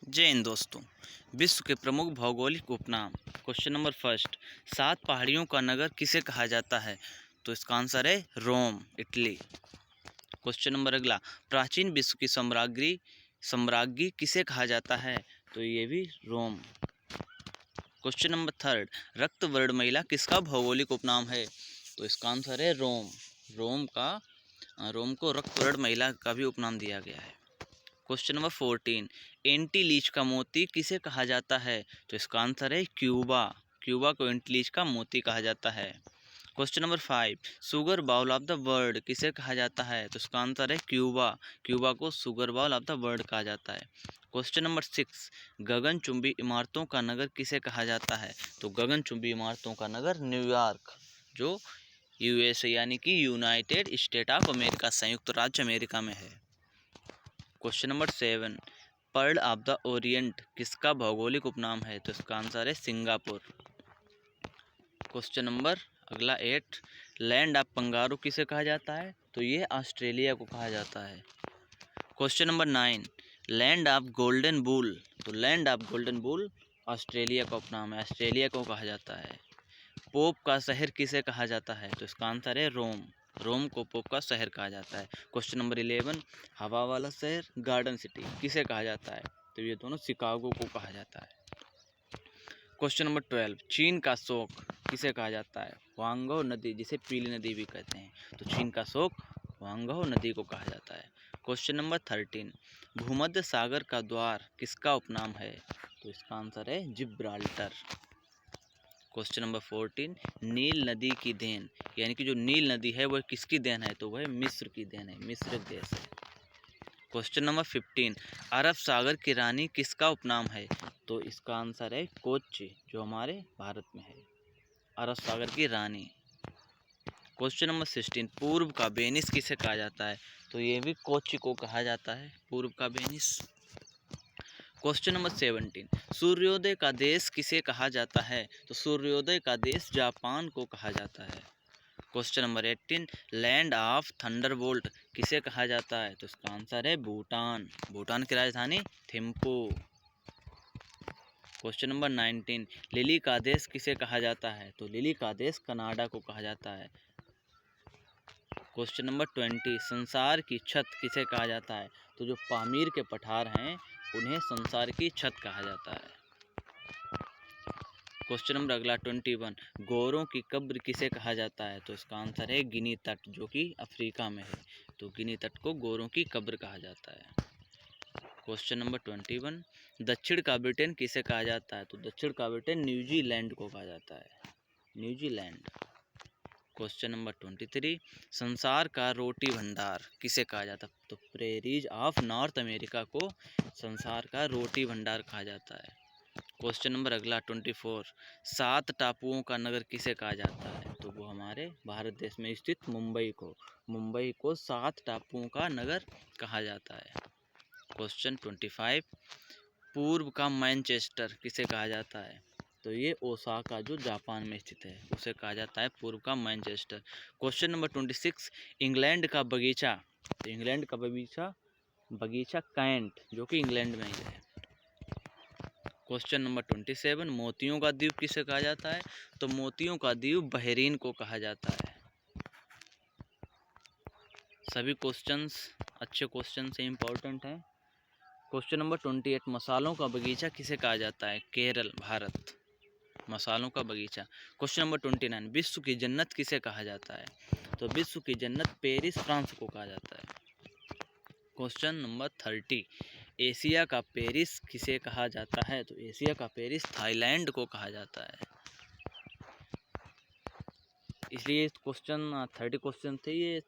जय हिंद दोस्तों। विश्व के प्रमुख भौगोलिक उपनाम। क्वेश्चन नंबर फर्स्ट, 7 पहाड़ियों का नगर किसे कहा जाता है? तो इसका आंसर है रोम, इटली। क्वेश्चन नंबर अगला, प्राचीन विश्व की सम्राज्ञी किसे कहा जाता है? तो ये भी रोम। क्वेश्चन नंबर थर्ड, रक्त वर्ण महिला किसका भौगोलिक उपनाम है? तो इसका आंसर है रोम। रोम को रक्त वर्ण महिला का भी उपनाम दिया गया है। क्वेश्चन नंबर 14, एंटी लीच का मोती किसे कहा जाता है? तो इसका आंसर है क्यूबा। क्यूबा को एंटी लीच का मोती कहा जाता है। Question number 5, sugar bowl of the world किसे कहा जाता है? तो इसका आंसर है क्यूबा। क्यूबा को sugar bowl of the world कहा जाता है। क्वेश्चन नंबर 6, गगनचुंबी इमारतों का नगर किसे कहा जाता है? तो गगनचुंबी इमारतों का नगर न्यूयॉर्क, जो यूएसए यानी कि यूनाइटेड स्टेट ऑफ अमेरिका, संयुक्त राज्य अमेरिका में है। Question number 7, pearl of the Orient किसका भौगोलिक उपनाम है? तो इसका आंसर है सिंगापुर। क्वेश्चन नंबर अगला 8, लैंड ऑफ कंगारू किसे कहा जाता है? तो ये ऑस्ट्रेलिया को कहा जाता है। Question number 9, land of golden bull. तो land of golden bull Australia का उपनाम है, ऑस्ट्रेलिया को कहा जाता है। पोप का शहर किसे कहा जाता है? तो इसका आंसर है रोम। रोम को पोप का शहर कहा जाता है। क्वेश्चन नंबर 11, हवा वाला शहर गार्डन सिटी किसे कहा जाता है? तो ये दोनों शिकागो को कहा जाता है। क्वेश्चन नंबर 12, चीन का शोक किसे कहा जाता है? वांगो नदी, जिसे पीली नदी भी कहते हैं, तो चीन का शोक वांगो नदी को कहा जाता है। क्वेश्चन नंबर 13, भूमध्य सागर का द्वार किसका उपनाम है? तो इसका आंसर है जिब्राल्टर। क्वेश्चन नंबर 14, नील नदी की देन, यानी कि जो नील नदी है वह किसकी देन है? तो वह मिस्र की देन है, मिस्र देश है। क्वेश्चन नंबर 15, अरब सागर की रानी किसका उपनाम है? तो इसका आंसर है कोच्चि, जो हमारे भारत में है, अरब सागर की रानी। क्वेश्चन नंबर 16, पूर्व का वेनिस किसे कहा जाता है? तो ये भी कोच्चि को कहा जाता है, पूर्व का वेनिस। क्वेश्चन नंबर 17, सूर्योदय का देश किसे कहा जाता है? तो सूर्योदय का देश जापान को कहा जाता है। Question number 18, land of Thunderbolt किसे कहा जाता है? तो इसका आंसर है भूटान। भूटान की राजधानी थिम्पू। क्वेश्चन नंबर 19, लिली का देश किसे कहा जाता है? तो लिली का देश कनाडा को कहा जाता है। क्वेश्चन नंबर 20, संसार की छत किसे कहा जाता है? तो जो पामीर के पठार हैं उन्हें संसार की छत कहा जाता है। क्वेश्चन नंबर अगला 21, गोरों की कब्र किसे कहा जाता है? तो इसका आंसर है गिनी तट, जो कि अफ्रीका में है, तो गिनी तट को गोरों की कब्र कहा जाता है। क्वेश्चन नंबर 21, दक्षिण का ब्रिटेन किसे कहा जाता है? तो दक्षिण का ब्रिटेन न्यूजीलैंड को कहा जाता है, न्यूजीलैंड। क्वेश्चन नंबर 23, संसार का रोटी भंडार किसे कहा जाता है? तो प्रेरीज ऑफ नॉर्थ अमेरिका को संसार का रोटी भंडार कहा जाता है। क्वेश्चन नंबर अगला 24, 7 टापुओं का नगर किसे कहा जाता है? तो वो हमारे भारत देश में स्थित मुंबई को 7 टापुओं का नगर कहा जाता है। क्वेश्चन 25, पूर्व का मैनचेस्टर किसे कहा जाता है? तो ये ओसाका, जो जापान में स्थित है, उसे कहा जाता है पूर्व का मैनचेस्टर। क्वेश्चन नंबर 26, इंग्लैंड का बगीचा। तो इंग्लैंड का बगीचा कैंट, जो कि इंग्लैंड में ही है। क्वेश्चन नंबर 27, मोतियों का द्वीप किसे कहा जाता है? तो मोतियों का द्वीप बहरीन को कहा जाता है। सभी क्वेश्चंस अच्छे क्वेश्चन से इम्पोर्टेंट हैं। क्वेश्चन नंबर 28, मसालों का बगीचा किसे कहा जाता है? केरल, भारत, मसालों का बगीचा। क्वेश्चन नंबर 29, विश्व की जन्नत किसे कहा जाता है? तो विश्व की जन्नत पेरिस, फ्रांस को कहा जाता है। क्वेश्चन नंबर 30, एशिया का पेरिस किसे कहा जाता है? तो एशिया का पेरिस थाईलैंड को कहा जाता है। इसलिए क्वेश्चन 30 क्वेश्चन थे, ये